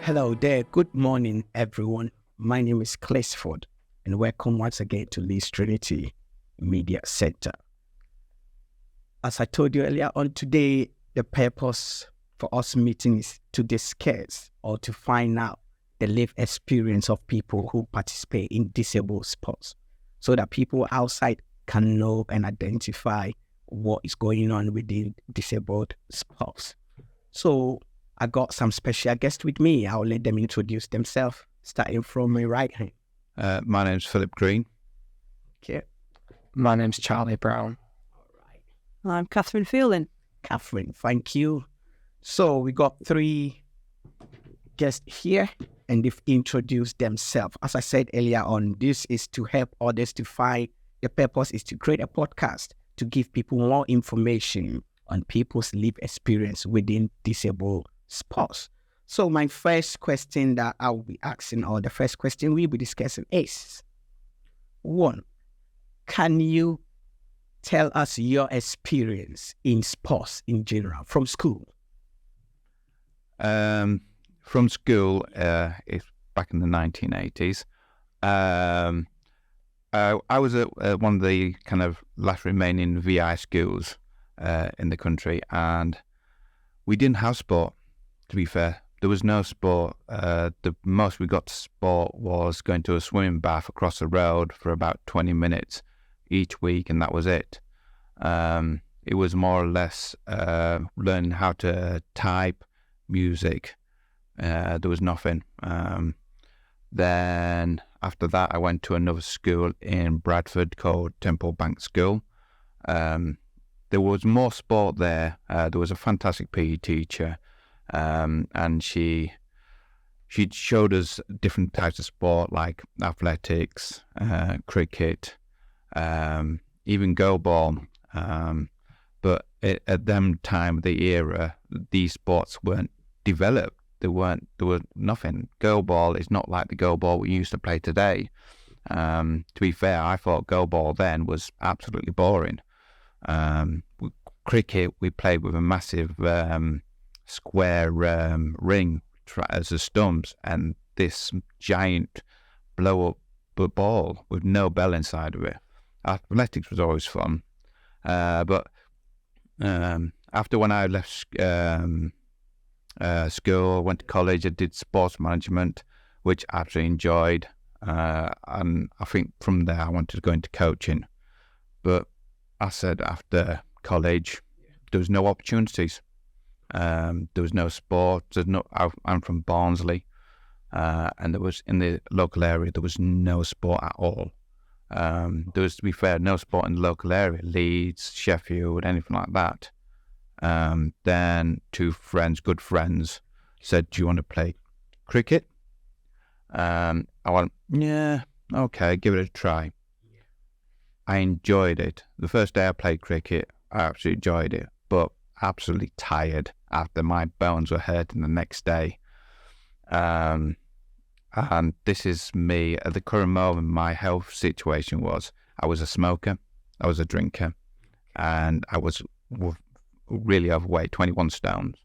Hello there. Good morning, everyone. My name is Clisford, and welcome once again to Leeds Trinity Media Center. As I told you earlier on today, the purpose for us meeting is to discuss or to find out the lived experience of people who participate in disabled sports, so that people outside can know and identify what is going on within disabled sports. So I got some special guests with me. I'll let them introduce themselves, starting from my right hand. My name's Philip Green. Okay. My name's Charlie Brown. All right. I'm Catherine Fielding. Catherine, thank you. So we got three guests here, and they've introduced themselves. As I said earlier on, this is to help others to find. The purpose is to create a podcast to give people more information on people's lived experience within disabled sports. So my first question that I'll be asking, or the first question we'll be discussing is, one, can you tell us your experience in sports in general from school? From school, it's back in the 1980s. I was at one of the kind of last remaining VI schools in the country, and we didn't have sport, to be fair. There was no sport. The most we got to sport was going to a swimming bath across the road for about 20 minutes each week, and that was it. It was more or less learning how to type, music. There was nothing. Then after that, I went to another school in Bradford called Temple Bank School. There was more sport there. There was a fantastic PE teacher, and she showed us different types of sport like athletics, cricket, even goalball. But at them time of the era, these sports weren't developed. There was nothing. Goalball is not like the goalball we used to play today. To be fair, I thought goalball then was absolutely boring. Cricket, we played with a massive square ring as the stumps, and this giant blow-up ball with no bell inside of it. Athletics was always fun. But after when I left school, went to college, I did sports management, which I absolutely enjoyed. And I think from there I wanted to go into coaching. But I said after college, there was no opportunities. There was no sport. I'm from Barnsley, and there was in the local area there was no sport at all. There was, to be fair, no sport in the local area, Leeds, Sheffield, anything like that. Then two good friends, said, "Do you want to play cricket?" I went, "Yeah, okay, give it a try." I enjoyed it. The first day I played cricket, I absolutely enjoyed it, but absolutely tired after my bones were hurting the next day. And this is me at the current moment. My health situation was, I was a smoker, I was a drinker, and I was really overweight, 21 stones.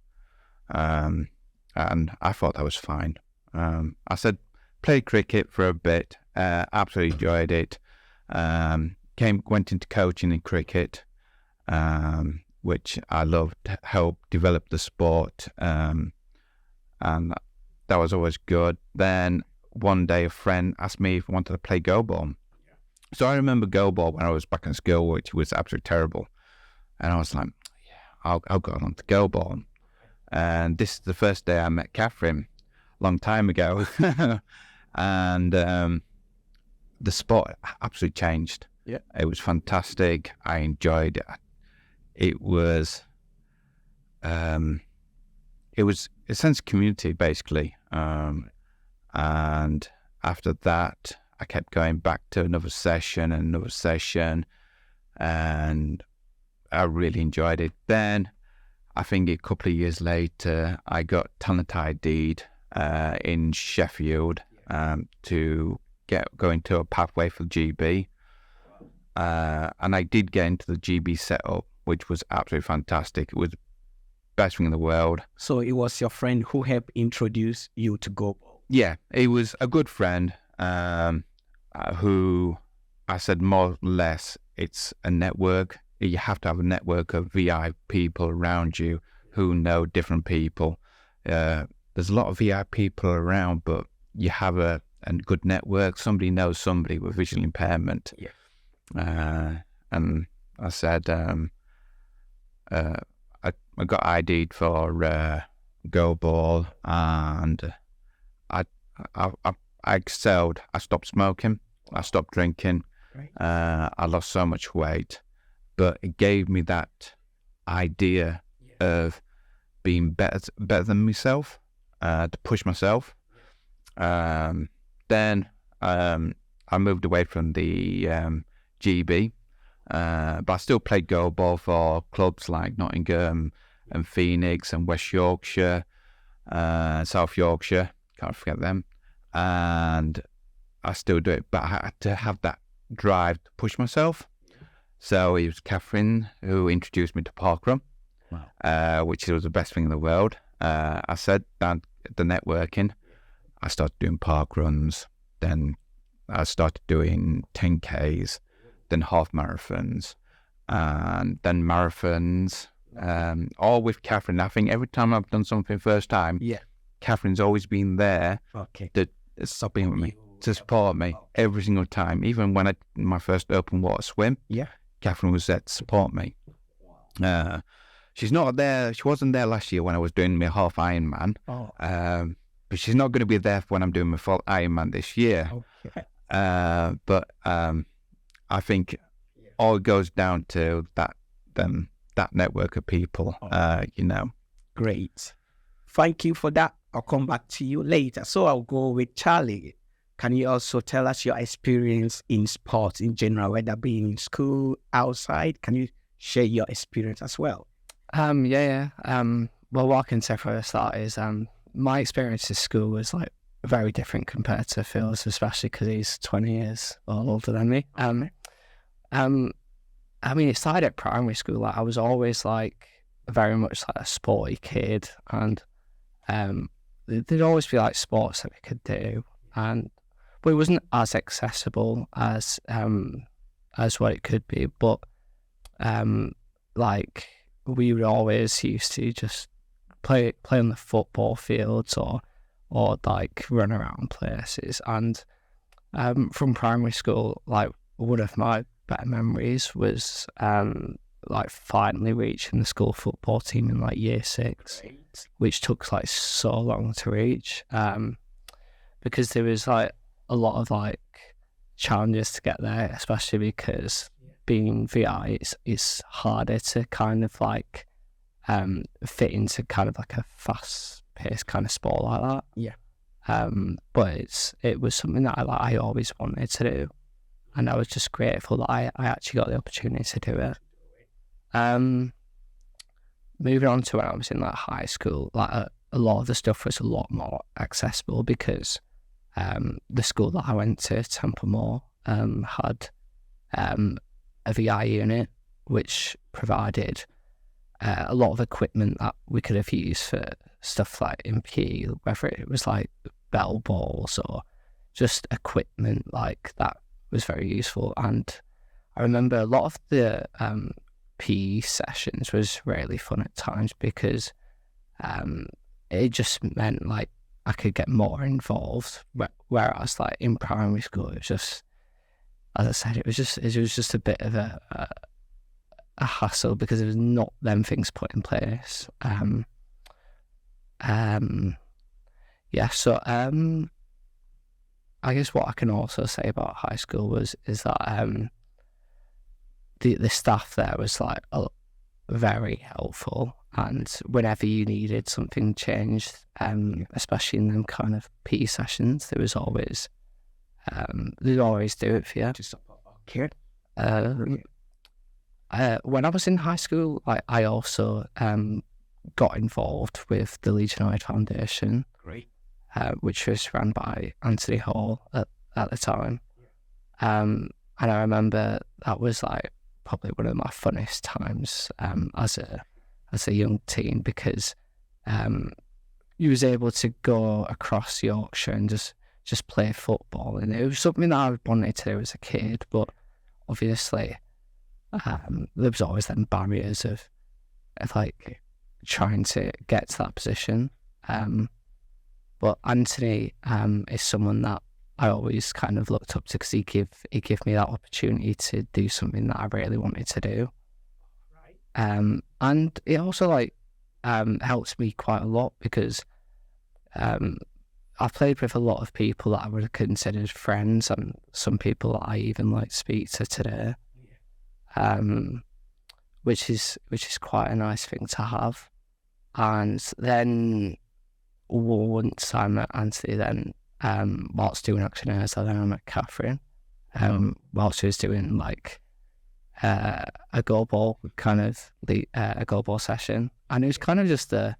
And I thought that was fine. I said, played cricket for a bit, absolutely enjoyed it. Went into coaching in cricket, which I loved, helped develop the sport, and that was always good. Then one day a friend asked me if I wanted to play goalball. So I remember goalball when I was back in school, which was absolutely terrible. And I was like, yeah, I'll go on to goalball. And this is the first day I met Catherine, a long time ago. And the sport absolutely changed. Yeah, it was fantastic. I enjoyed it. It was a sense of community, basically. And after that, I kept going back to another session, and I really enjoyed it. Then, I think a couple of years later, I got talent ID'd in Sheffield to go into a pathway for GB. And I did get into the GB setup, which was absolutely fantastic. It was best thing in the world. So it was your friend who helped introduce you to goalball. Yeah, he was a good friend who I said more or less it's a network. You have to have a network of VI people around you who know different people. There's a lot of VI people around, but you have a good network. Somebody knows somebody with visual impairment. Yeah. And I said, I got ID'd for goalball, and I excelled. I stopped smoking. I stopped drinking. Right. I lost so much weight, but it gave me that idea of being better than myself, to push myself. Then I moved away from the GB, but I still played goalball for clubs like Nottingham and Phoenix and West Yorkshire, South Yorkshire, can't forget them. And I still do it, but I had to have that drive to push myself. So it was Catherine who introduced me to parkrun. Wow. Which was the best thing in the world. I said that the networking, I started doing park runs, then I started doing 10Ks, then half marathons, and then marathons, all with Catherine. I think every time I've done something first time, Catherine's always been there to support me every single time. Even when my first open water swim, Catherine was there to support me. She's not there. She wasn't there last year when I was doing my half Ironman. But she's not going to be there when I'm doing my full Ironman this year. But I think all goes down to that network of people. Great. Thank you for that. I'll come back to you later. So I'll go with Charlie. Can you also tell us your experience in sports in general, whether being in school, outside? Can you share your experience as well? Well, what I can say for a start is my experience in school was like very different compared to Phil's, especially because he's 20 years older than me. It started at primary school. Like I was always like very much like a sporty kid, and there'd always be like sports that we could do, but it wasn't as accessible as what it could be. But like we would always used to just play on the football fields or like run around places. And from primary school, like one of my better memories was like finally reaching the school football team in like year 6, which took like so long to reach, because there was like a lot of like challenges to get there, especially because being VI it's harder to kind of like fit into kind of like a fast paced kind of sport like that. But it was something that I always wanted to do, and I was just grateful that I actually got the opportunity to do it. Moving on to when I was in like high school, like a lot of the stuff was a lot more accessible because the school that I went to, Templemore, had a VI unit which provided a lot of equipment that we could have used for stuff like in PE, whether it was like bell balls or just equipment like that was very useful. And I remember a lot of the PE sessions was really fun at times because it just meant like I could get more involved, whereas like in primary school it was just, as I said, it was just a bit of a hassle because there was not them things put in place. So I guess what I can also say about high school is that the staff there was like very helpful, and whenever you needed something changed, especially in them kind of PE sessions, there was always they'd always do it for you. To support our kid. When I was in high school, I also got involved with the Legionnaire Foundation, which was run by Anthony Hall at the time. And I remember that was like probably one of my funnest times as as a young teen because you was able to go across Yorkshire and just play football, and it was something that I wanted to do as a kid. But obviously, there was always them barriers of like trying to get to that position. But Anthony is someone that I always kind of looked up to because he gave me that opportunity to do something that I really wanted to do. And it also like helps me quite a lot because I've played with a lot of people that I would have considered friends, and some people that I even like speak to today, which is quite a nice thing to have. And then once I met Anthony, then whilst doing auctioneers, then I met Catherine. Whilst she was doing like a goalball a goalball session, and it was kind of just a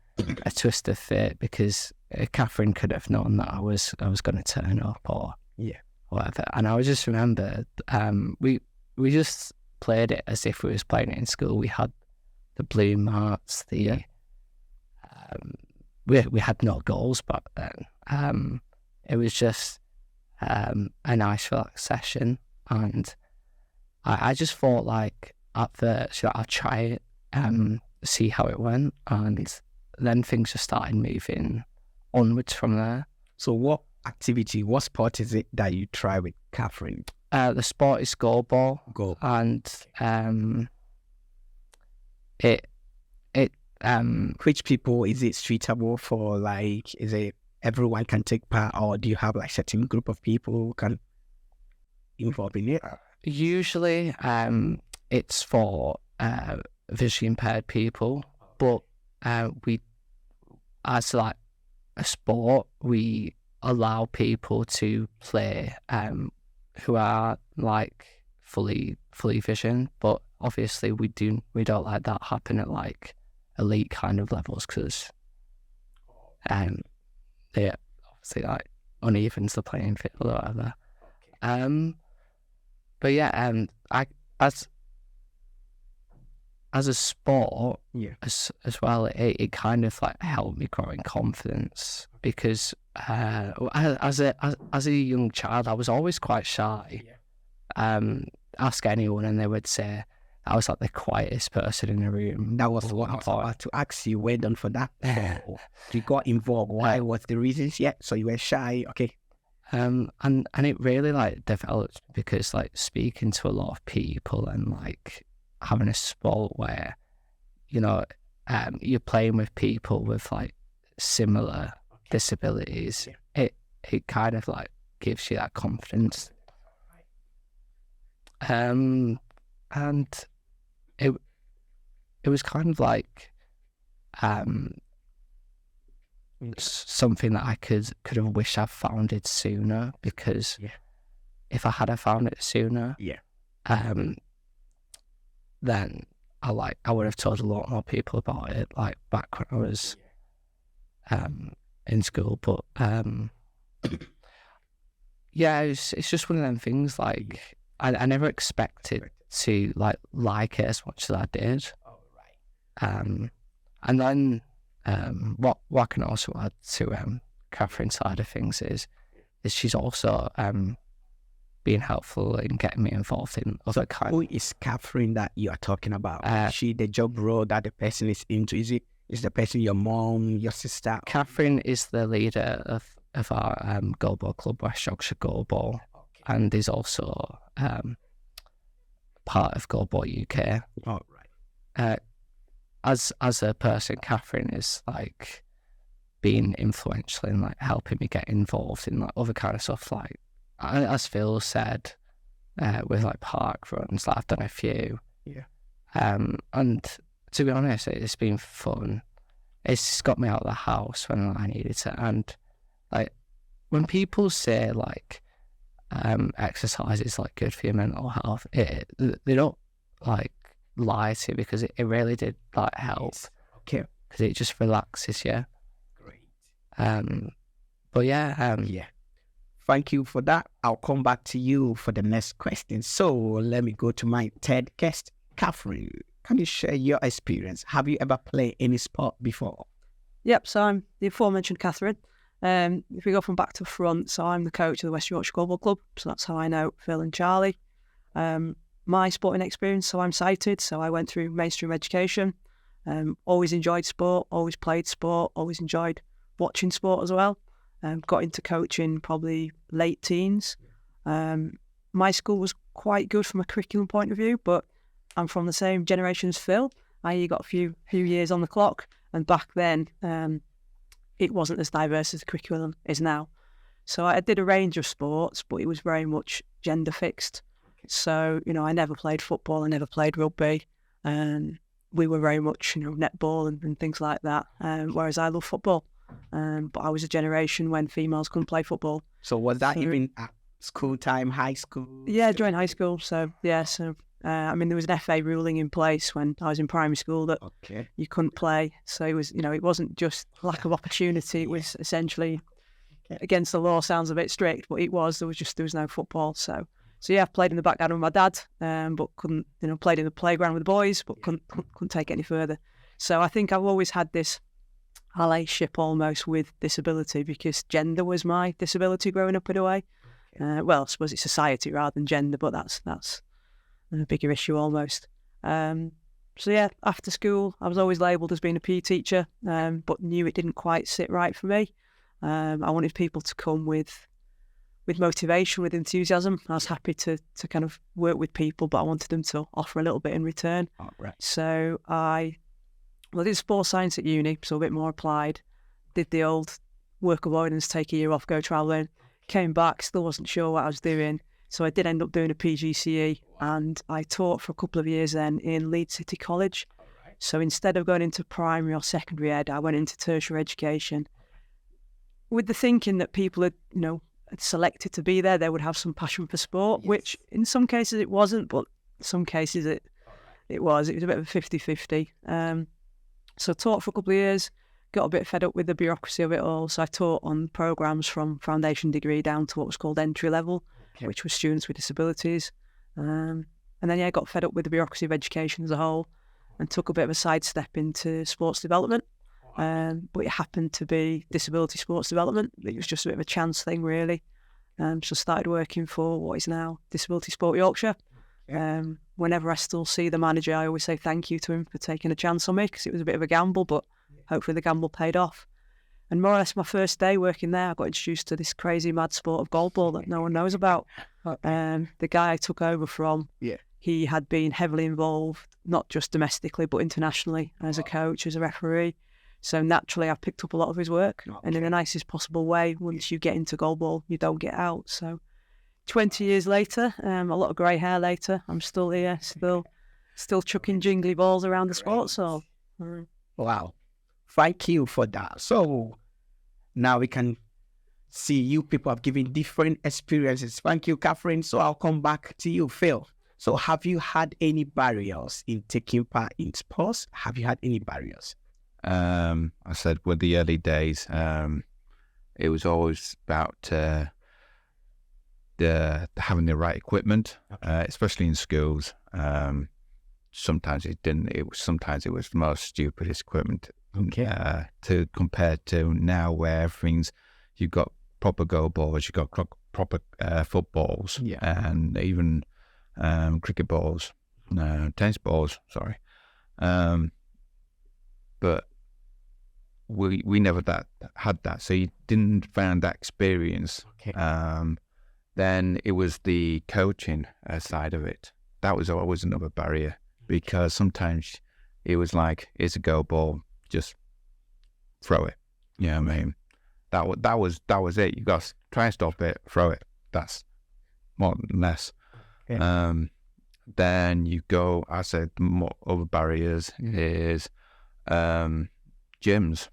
twist of fate because Catherine could have known that I was going to turn up or whatever. And I just remember we just played it as if we was playing it in school. We had the blue marks, we had no goals back then. It was just a nice relaxed session, and I just thought like at first I'll try it, see how it went, and then things just started moving onwards from there. So what sport is it that you try with Catherine? The sport is goalball. And which people is it suitable for? Like, is it everyone can take part, or do you have like certain group of people who can involve in it? Usually, it's for visually impaired people, but we, as like a sport, we allow people to play who are like fully vision, but obviously we don't let that happen at like elite kind of levels because they obviously like unevens the playing field or whatever. But yeah, I as a sport, as well, it kind of like helped me grow in confidence because as a young child, I was always quite shy. Ask anyone, and they would say I was like the quietest person in the room. That was what I was about to ask you. Well done for that. You got involved. Why was the reasons? Yeah, so you were shy. Okay. And it really like developed because like speaking to a lot of people and like having a sport where, you know, you're playing with people with like similar disabilities, it kind of like gives you that confidence. And it was kind of like something that I could have wished I found it sooner, because if I had found it sooner, then I would have told a lot more people about it, like back when I was in school. But it's just one of them things. Like I never expected to like it as much as I did. And then what I can also add to Catherine's side of things is she's also being helpful in getting me involved in other kinds. Who is Catherine that you are talking about? Is she the job role that the person is into? Is the person your mom, your sister? Catherine is the leader of our goalball club, West Yorkshire Goalball, and is also part of Goalball UK. Oh, right. As a person, Catherine is like being influential in like helping me get involved in like other kind of stuff, like as Phil said, with like park runs. Like I've done a few, and to be honest, it's been fun. It's got me out of the house when I needed to, and like when people say like exercise is like good for your mental health, they don't like lie to you, because it really did like help. Okay, because it just relaxes you. Great. But yeah. Thank you for that. I'll come back to you for the next question. So let me go to my third guest, Catherine. can you share your experience? Have you ever played any sport before? Yep, so I'm the aforementioned Catherine. If we go from back to front, so I'm the coach of the West Yorkshire Goalball Club, so that's how I know Phil and Charlie. My sporting experience, so I'm sighted, so I went through mainstream education. Always enjoyed sport, always played sport, always enjoyed watching sport as well. Got into coaching probably late teens. My school was quite good from a curriculum point of view, but I'm from the same generation as Phil. I got a few years on the clock, and back then it wasn't as diverse as the curriculum is now. So I did a range of sports, but it was very much gender fixed. So, I never played football, I never played rugby, and we were very much, netball and things like that, whereas I love football. But I was a generation when females couldn't play football. So was that even at school time, high school? Yeah, during high school. So, there was an FA ruling in place when I was in primary school that you couldn't play. So it was, it wasn't just lack of opportunity. It was essentially against the law. Sounds a bit strict, but it was. There was no football. So yeah, I played in the back garden with my dad, but couldn't, played in the playground with the boys, but couldn't take it any further. So I think I've always had this allyship almost with disability, because gender was my disability growing up in a way. Well, I suppose it's society rather than gender, but that's a bigger issue almost. So yeah, after school, I was always labelled as being a PE teacher, but knew it didn't quite sit right for me. I wanted people to come with motivation, with enthusiasm. I was happy to kind of work with people, but I wanted them to offer a little bit in return. Oh, right. So I did sports science at uni, so a bit more applied. Did the old work avoidance, take a year off, go travelling. Came back, still wasn't sure what I was doing. So I did end up doing a PGCE, and I taught for a couple of years then in Leeds City College. So instead of going into primary or secondary ed, I went into tertiary education with the thinking that people had, selected to be there, they would have some passion for sport, which in some cases it wasn't, but in some cases it was. It was a bit of a 50-50. So I taught for a couple of years, got a bit fed up with the bureaucracy of it all. So I taught on programmes from foundation degree down to what was called entry level, which was students with disabilities. And then, got fed up with the bureaucracy of education as a whole and took a bit of a sidestep into sports development. But it happened to be disability sports development. It was just a bit of a chance thing, really. So started working for what is now Disability Sport Yorkshire. Whenever I still see the manager, I always say thank you to him for taking a chance on me, because it was a bit of a gamble, but hopefully the gamble paid off. And more or less my first day working there, I got introduced to this crazy mad sport of goalball that no one knows about. The guy I took over from, he had been heavily involved, not just domestically, but internationally, as a coach, as a referee. So naturally, I picked up a lot of his work, and in the nicest possible way. Once you get into goalball, you don't get out. So 20 years later, a lot of grey hair later, I'm still here, still chucking jingly balls around the sports hall. Wow. Thank you for that. So now we can see you people have given different experiences. Thank you, Catherine. So I'll come back to you, Phil. So have you had any barriers in taking part in sports? Have you had any barriers? I said with the early days, it was always about having the right equipment, especially in schools. Sometimes it didn't. Sometimes it was the most stupidest equipment. To compare to now, where everything's, you've got proper goalballs, you've got proper footballs, and even cricket balls, tennis balls. Sorry, but we never had that, so you didn't find that experience. Then it was the coaching side of it. That was always another barrier, because sometimes it was like, it's a go ball, just throw it. You know what I mean? That was it. You got to try and stop it, throw it. That's more than less. Then you go, I said, more other barriers is gyms.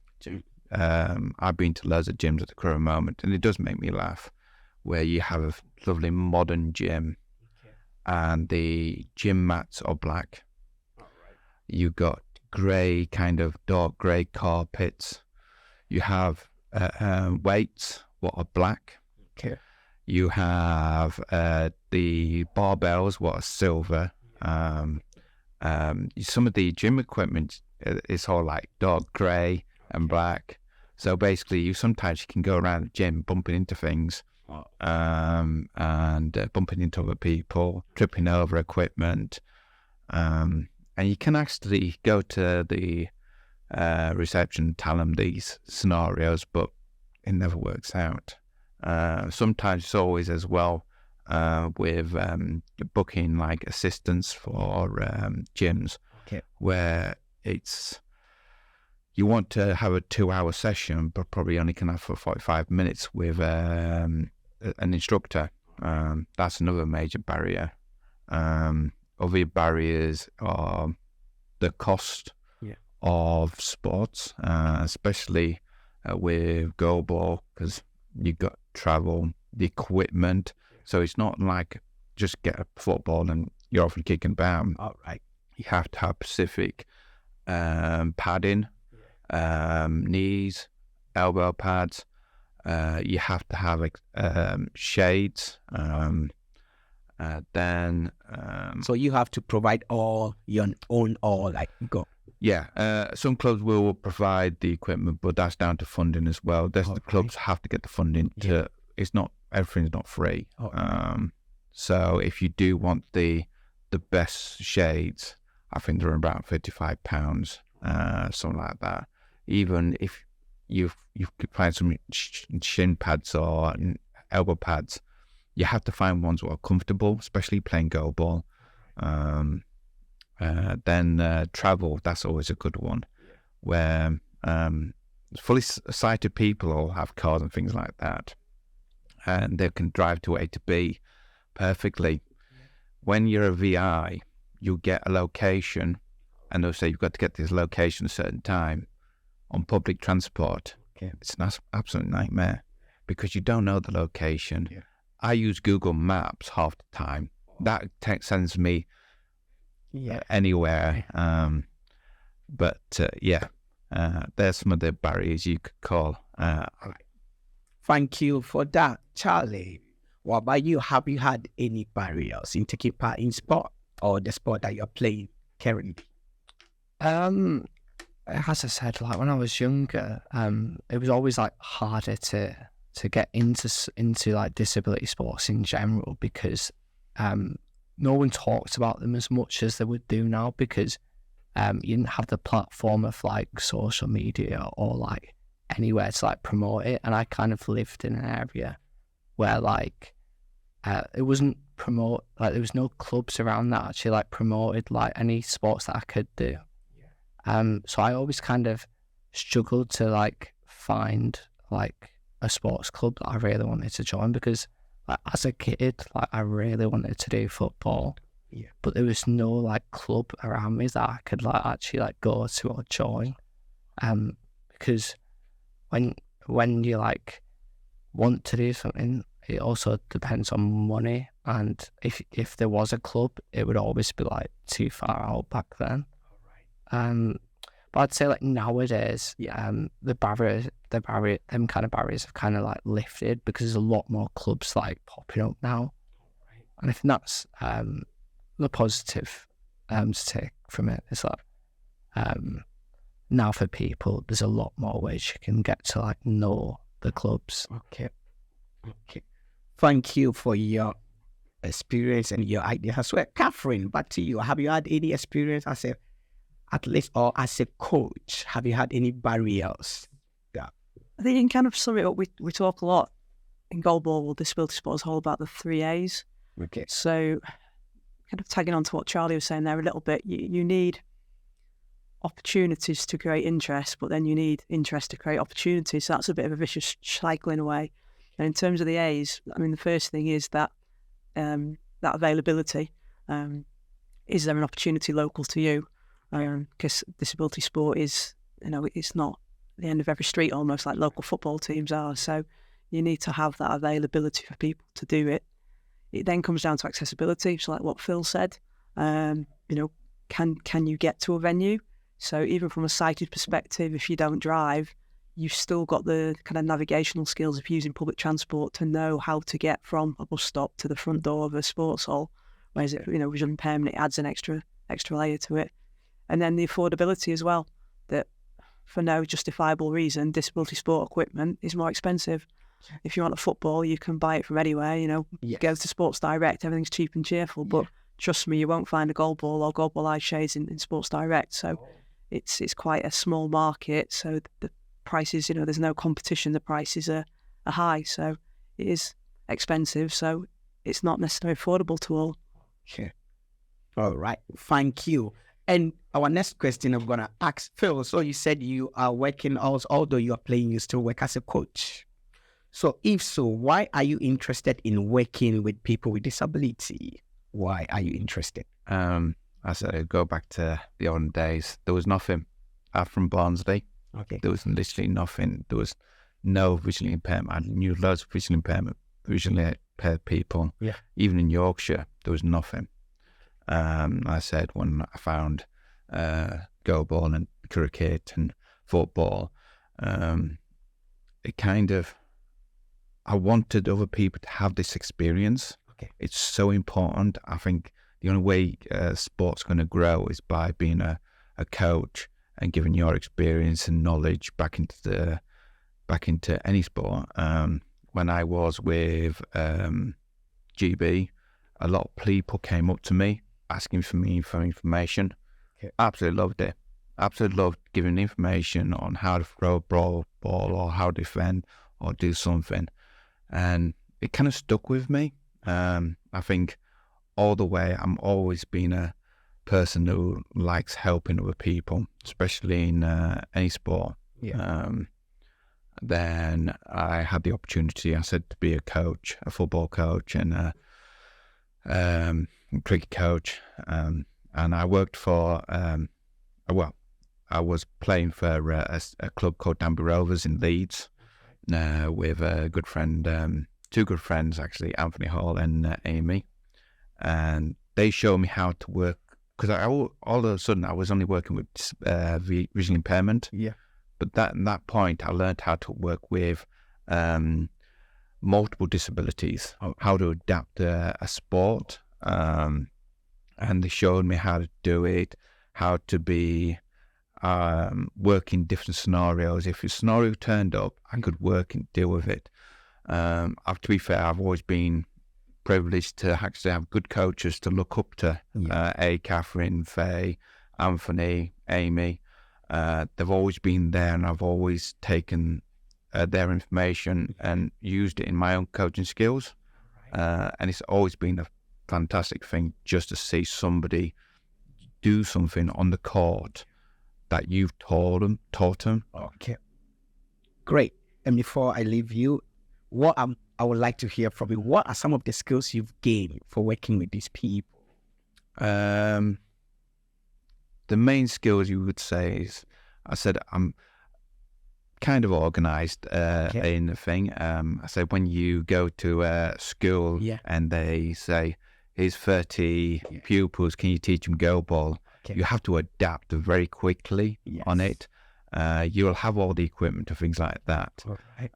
I've been to loads of gyms at the current moment, and it does make me laugh, where you have a lovely modern gym and the gym mats are black. You got grey, kind of dark grey carpets. You have weights what are black. You have the barbells what are silver, Some of the gym equipment is all like dark grey and black. So basically, you can go around the gym bumping into things, and bumping into other people, tripping over equipment, and you can actually go to the reception, tell them these scenarios, but it never works out. Sometimes it's always as well with booking like assistance for gyms, where it's you want to have a 2-hour session, but probably only can have for 45 minutes with an instructor. That's another major barrier. Other barriers are the cost of sports, especially with goalball, because you got travel, the equipment. So it's not like just get a football and you're off and kicking about. All right. You have to have specific padding, knees, elbow pads. You have to have shades. So you have to provide all your own, or like go. Yeah, some clubs will provide the equipment, but that's down to funding as well. The clubs have to get the funding to. It's not everything's not free. So if you do want the best shades, I think they're about £55, something like that. Even if you find some shin pads or elbow pads, you have to find ones that are comfortable, especially playing goalball. Then travel, that's always a good one, where fully sighted people all have cars and things like that, and they can drive to A to B perfectly. When you're a VI, you get a location, and they'll say you've got to get to this location at a certain time on public transport. It's an absolute nightmare because you don't know the location. I use Google Maps half the time. That sends me anywhere. There's some of the barriers you could call. Thank you for that, Charlie. What about you? Have you had any barriers in taking part in sport or the sport that you're playing currently? As I said, like when I was younger, it was always like harder to get into like disability sports in general because no one talked about them as much as they would do now because you didn't have the platform of like social media or like anywhere to like promote it. And I kind of lived in an area where like it wasn't there was no clubs around that actually like promoted like any sports that I could do. So I always kind of struggled to like find like a sports club that I really wanted to join because like as a kid, like I really wanted to do football, but there was no like club around me that I could like actually like go to or join. Because when you like want to do something, it also depends on money, and if there was a club, it would always be like too far out back then. But I'd say like nowadays, them kind of barriers have kind of like lifted because there's a lot more clubs like popping up now, and I think that's the positive to take from it is that now for people, there's a lot more ways you can get to like know the clubs. Okay. Thank you for your experience and your ideas as well. Catherine, back to you. Have you had any experience as a athlete or as a coach? Have you had any barriers? I think you can kind of sum it up. We talk a lot in goalball or disability sport as a whole about the 3 A's. Okay. So kind of tagging on to what Charlie was saying there a little bit, you need opportunities to create interest, but then you need interest to create opportunities. So that's a bit of a vicious cycle in a way. And in terms of the A's, I mean, the first thing is that that availability. Is there an opportunity local to you? Because disability sport is, it's not the end of every street almost like local football teams are. So you need to have that availability for people to do it. It then comes down to accessibility. So like what Phil said, can you get to a venue? So even from a sighted perspective, if you don't drive, you've still got the kind of navigational skills of using public transport to know how to get from a bus stop to the front door of a sports hall. Whereas, visual impairment, it adds an extra extra layer to it. And then the affordability as well, that for no justifiable reason, disability sport equipment is more expensive. If you want a football, you can buy it from anywhere, you Yes. go to Sports Direct, everything's cheap and cheerful, but trust me, you won't find a goalball or goalball eye shades in Sports Direct. So it's quite a small market, so the prices, there's no competition, the prices are high, so it is expensive, so it's not necessarily affordable to all. Okay. All right. Thank you. And our next question I'm going to ask Phil. So you said you are working, also, although you are playing, you still work as a coach. So if so, why are you interested in working with people with disability? Why are you interested? I said I'd go back to the olden days. There was nothing. I'm from Barnsley. Okay. There was literally nothing. There was no visually impairment. I knew loads of visually impaired people. Yeah. Even in Yorkshire, there was nothing. I said when I found goalball and cricket and football, it kind of, I wanted other people to have this experience. Okay. It's so important. I think the only way sport's going to grow is by being a coach and giving your experience and knowledge back into any sport. When I was with GB, a lot of people came up to me asking for me for information. Okay. Absolutely loved it. Absolutely loved giving information on how to throw a ball or how to defend or do something. And it kind of stuck with me. I think all the way I'm always been a person who likes helping other people, especially in any sport. Yeah. Then I had the opportunity, I said, to be a coach, a football coach and a cricket coach. And I worked for, I was playing for a club called Danby Rovers in Leeds with a good friend, two good friends actually, Anthony Hall and Amy. And they showed me how to work, because all of a sudden I was only working with visual impairment. Yeah. But at that point, I learned how to work with multiple disabilities, how to adapt a sport. And they showed me how to do it, how to be work in different scenarios. If a scenario turned up, I could work and deal with it. To be fair, I've always been privileged to actually have good coaches to look up to. Catherine, Faye, Anthony, Amy. They've always been there, and I've always taken their information and used it in my own coaching skills. And it's always been a fantastic thing just to see somebody do something on the court that you've taught them. Okay. Great. And before I leave you, I would like to hear from you. What are some of the skills you've gained for working with these people? The main skills you would say is, I said I'm kind of organised in the thing. I said when you go to a school and they say, here's 30 pupils, can you teach them goalball? Okay. You have to adapt very quickly on it. You'll have all the equipment and things like that. Right.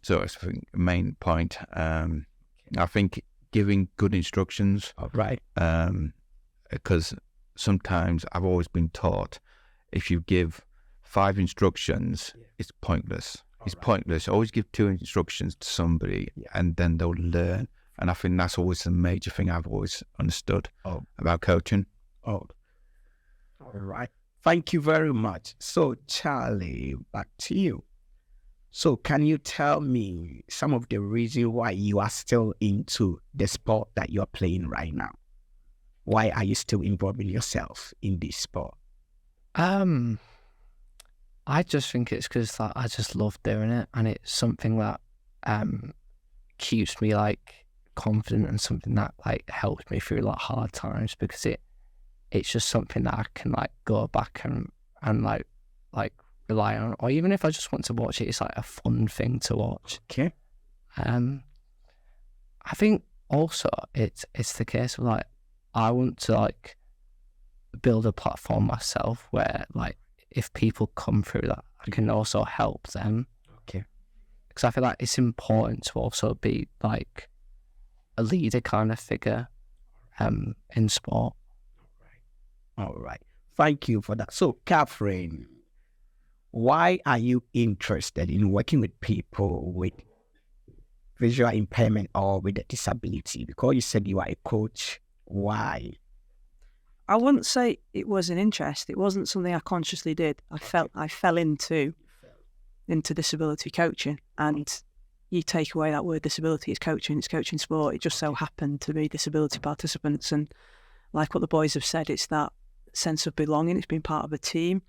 So it's the main point. I think giving good instructions. Right. Because sometimes I've always been taught if you give 5 instructions, it's pointless. It's pointless. Always give 2 instructions to somebody and then they'll learn. And I think that's always the major thing I've always understood about coaching. All right. Thank you very much. So, Charlie, back to you. So, can you tell me some of the reasons why you are still into the sport that you're playing right now? Why are you still involving yourself in this sport? I just think it's because I just love doing it, and it's something that keeps me confident, and something that helps me through hard times, because it's just something that I can go back and rely on, or even if I just want to watch it, it's a fun thing to watch. Okay. I think also it's the case of I want to build a platform myself where if people come through that, I can also help them. Okay. Because I feel it's important to also be a leader kind of figure in sport. All right. Thank you for that. So, Catherine, why are you interested in working with people with visual impairment or with a disability? Because you said you are a coach. Why? I wouldn't say it was an interest. It wasn't something I consciously did. I fell into disability coaching, and you take away that word disability, it's coaching sport. It just so happened to be disability participants, and like what the boys have said, it's that sense of belonging. It's being part of a team.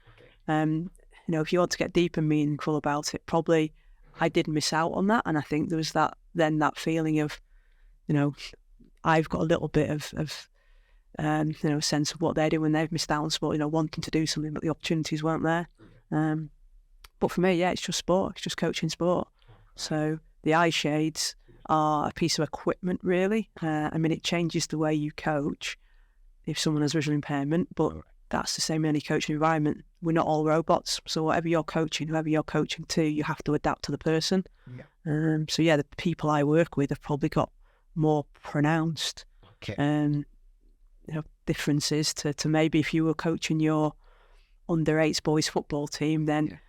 If you want to get deep and meaningful about it, probably I did miss out on that, and I think there was that feeling of, I've got a little bit of sense of what they're doing. They've missed out on sport, wanting to do something, but the opportunities weren't there. But for me, it's just sport. It's just coaching sport. So the eye shades are a piece of equipment, really. It changes the way you coach if someone has visual impairment, but that's the same in any coaching environment. We're not all robots. So whatever you're coaching, whoever you're coaching to, you have to adapt to the person. The people I work with have probably got more pronounced differences to maybe if you were coaching your under-8s boys football team, then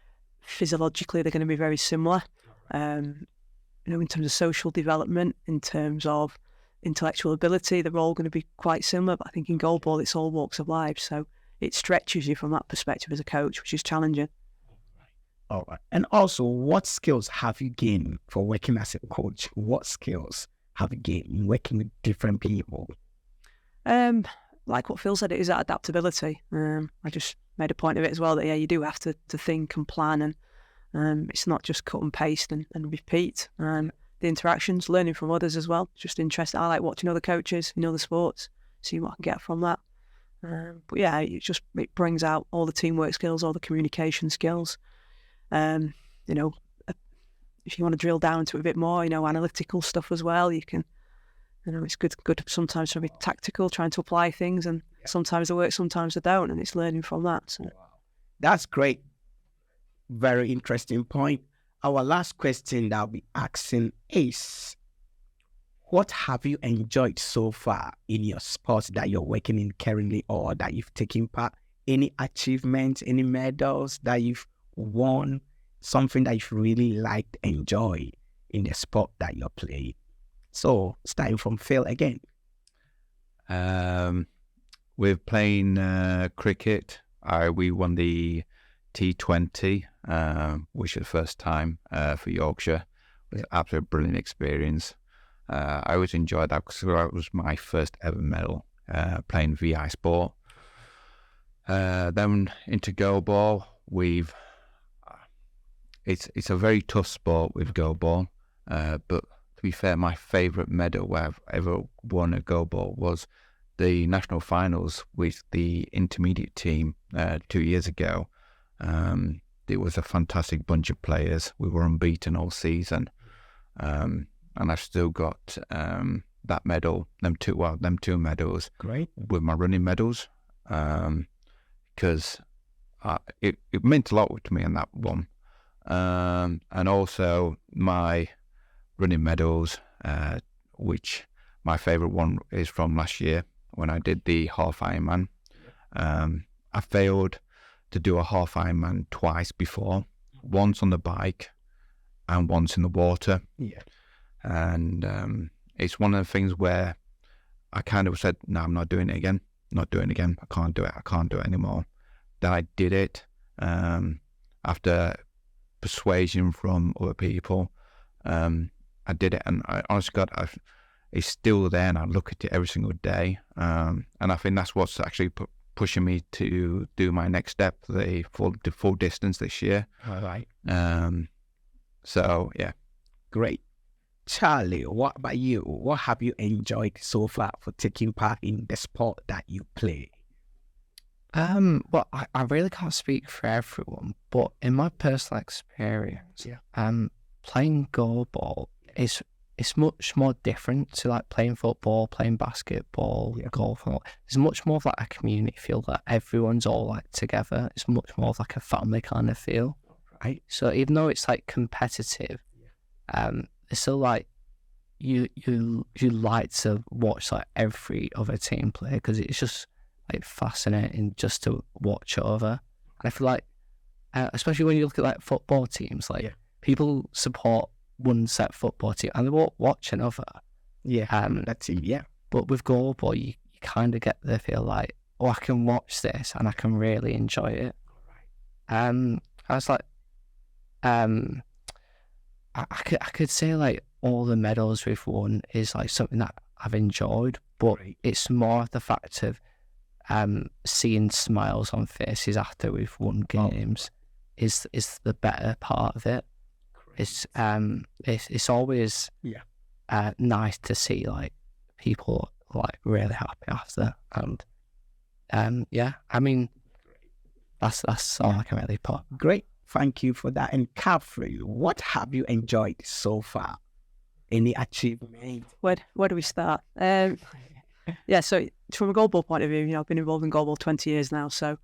physiologically they're going to be very similar. In terms of social development, in terms of intellectual ability, they're all going to be quite similar. But I think in goalball, it's all walks of life. So it stretches you from that perspective as a coach, which is challenging. All right. And also, what skills have you gained for working as a coach? What skills have you gained in working with different people? Like what Phil said, it is that adaptability. I just made a point of it as well that you do have to think and plan, and it's not just cut and paste and repeat. The interactions, learning from others as well. Just interesting. I like watching other coaches in other sports, see what I can get from that. It brings out all the teamwork skills, all the communication skills. If you want to drill down into it a bit more, analytical stuff as well. You can. It's good sometimes to be tactical, trying to apply things, and sometimes they work, sometimes they don't, and it's learning from that. So. That's great. Very interesting point. Our last question that I'll be asking is, what have you enjoyed so far in your sports that you're working in currently or that you've taken part? Any achievements, any medals that you've won, something that you've really liked, enjoy in the sport that you're playing? So, starting from Phil again. We're playing cricket. We won the T20, which was the first time for Yorkshire. It was an absolutely brilliant experience. I always enjoyed that because that was my first ever medal playing VI sport. Then into goalball, it's a very tough sport with goalball, but to be fair, my favourite medal where I've ever won a goalball was the national finals with the intermediate team 2 years ago. It was a fantastic bunch of players. We were unbeaten all season, and I've still got that medal, them two medals, great, with my running medals, because it meant a lot to me in that one, and also my running medals, which my favourite one is from last year when I did the half Ironman. I failed to do a half Ironman twice before, once on the bike and once in the water. And it's one of the things where I kind of said, no, I'm not doing it again. I can't do it anymore. Then I did it after persuasion from other people. I did it, and I honestly, God, it's still there, and I look at it every single day. And I think that's what's actually pushing me to do my next step, the full distance this year. All right. So yeah, great. Charlie, what about you? What have you enjoyed so far for taking part in the sport that you play? Well, I really can't speak for everyone, but in my personal experience, playing goalball it's much more different to like playing football, playing basketball, golf. There's much more of like a community feel that everyone's all like together. It's much more of like a family kind of feel. Right. So even though it's like competitive, it's still like you like to watch like every other team play because it's just like fascinating just to watch over. And I feel like, especially when you look at like football teams, like people support one set football team and they won't watch another. Yeah, that's it. Yeah, but with goalball, you kind of get the feel like, oh, I can watch this and I can really enjoy it. I was like, I could say like all the medals we've won is like something that I've enjoyed, but it's more of the fact of seeing smiles on faces after we've won games is the better part of it. It's always nice to see like people like really happy after, and I mean that's all I can really put. Great, thank you for that. And Catherine, what have you enjoyed so far? Any achievement? Where do we start? So from a goalball point of view, I've been involved in goalball 20 years now, so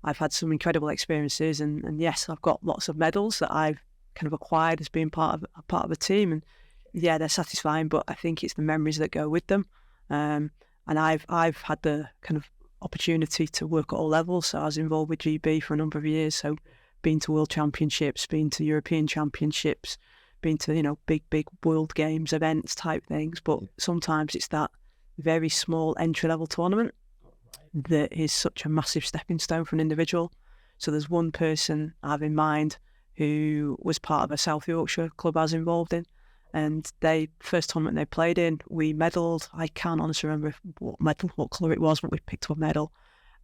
I've had some incredible experiences, and yes, I've got lots of medals that I've kind of acquired as being part of a team, and yeah, they're satisfying, but I think it's the memories that go with them. And I've had the kind of opportunity to work at all levels, so I was involved with GB for a number of years, so been to World Championships, been to European Championships, been to big World Games events type things, but sometimes it's that very small entry-level tournament that is such a massive stepping stone for an individual. So there's one person I have in mind who was part of a South Yorkshire club I was involved in, and first tournament they played in, we medalled. I can't honestly remember what colour it was, but we picked up a medal,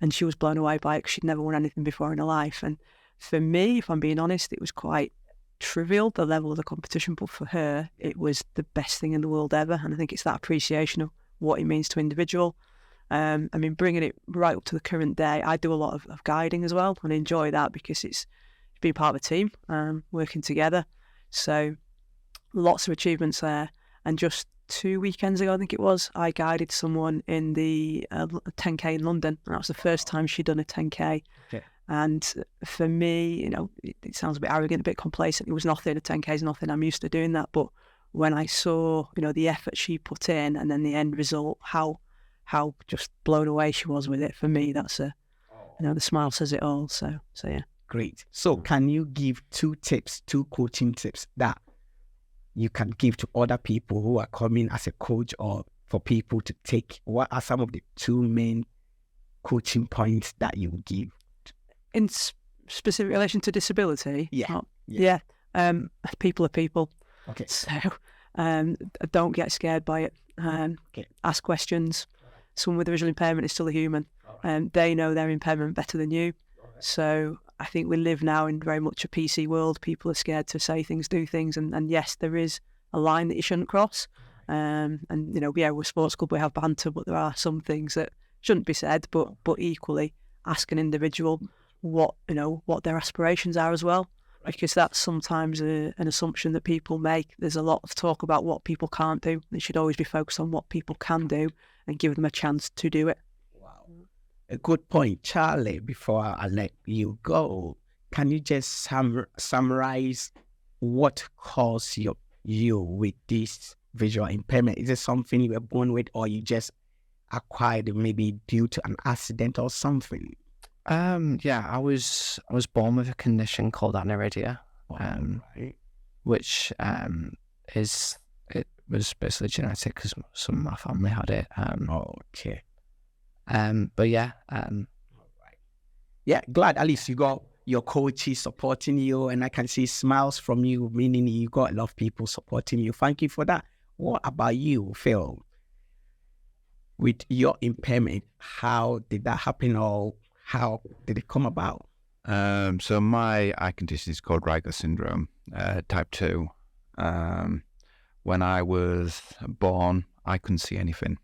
and she was blown away by it because she'd never won anything before in her life. And for me, if I'm being honest, it was quite trivial, the level of the competition, but for her it was the best thing in the world ever. And I think it's that appreciation of what it means to an individual. I mean, bringing it right up to the current day, I do a lot of guiding as well, and I enjoy that because it's being part of a team, working together. So lots of achievements there. And just 2 weekends ago, I think it was, I guided someone in the 10K in London, and that was the first time she'd done a 10K. And for me, it sounds a bit arrogant, a bit complacent. It was nothing. A 10K is nothing. I'm used to doing that. But when I saw, the effort she put in, and then the end result, how just blown away she was with it. For me, that's the smile says it all. So yeah. Great. So can you give two coaching tips that you can give to other people who are coming as a coach, or for people to take? What are some of the two main coaching points that you give? In specific relation to disability? Yeah. People are people. Okay. So don't get scared by it. Ask questions. Someone with a visual impairment is still a human. They know their impairment better than you. So I think we live now in very much a PC world. People are scared to say things, do things, and yes, there is a line that you shouldn't cross. And we're a sports club, we have banter, but there are some things that shouldn't be said. But equally, ask an individual what their aspirations are as well, because that's sometimes an assumption that people make. There's a lot of talk about what people can't do. They should always be focused on what people can do and give them a chance to do it. Wow, a good point. Charlie, before I let you go, can you just summarize what caused you with this visual impairment? Is it something you were born with, or you just acquired maybe due to an accident or something? I was born with a condition called aniridia, which it was basically genetic because some of my family had it. Okay. But yeah. Yeah, glad at least you got your coaches supporting you, and I can see smiles from you, meaning you got a lot of people supporting you. Thank you for that. What about you, Phil? With your impairment, how did that happen, or how did it come about? So my eye condition is called Riegler syndrome, type 2. When I was born, I couldn't see anything.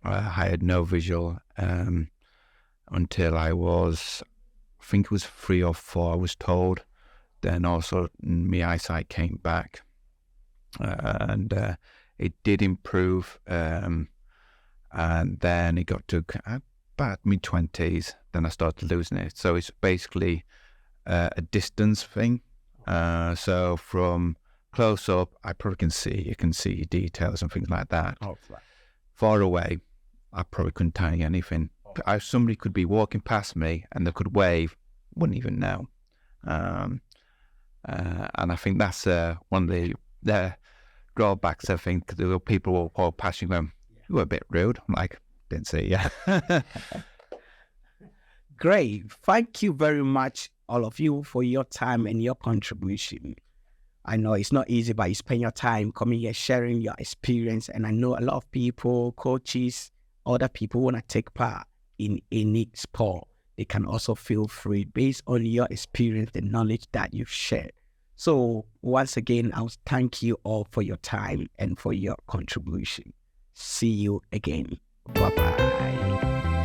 I had no visual until I was, I think it was 3 or 4, I was told. Then also my eyesight came back, and it did improve. And then it got to about mid-20s, then I started losing it. So it's basically a distance thing. So from close up, I probably you can see details and things like that. Oh, right. Far away, I probably couldn't tell you anything. somebody could be walking past me and they could wave, wouldn't even know. And I think that's one of the drawbacks. I think there were people who walk past you going, "You were a bit rude." I'm like, "Didn't see you." Great. Thank you very much, all of you, for your time and your contribution. I know it's not easy, but you spend your time coming here, sharing your experience. And I know a lot of people, coaches, other people want to take part in any sport. They can also feel free based on your experience, the knowledge that you've shared. So once again, I was thank you all for your time and for your contribution. See you again. Bye-bye.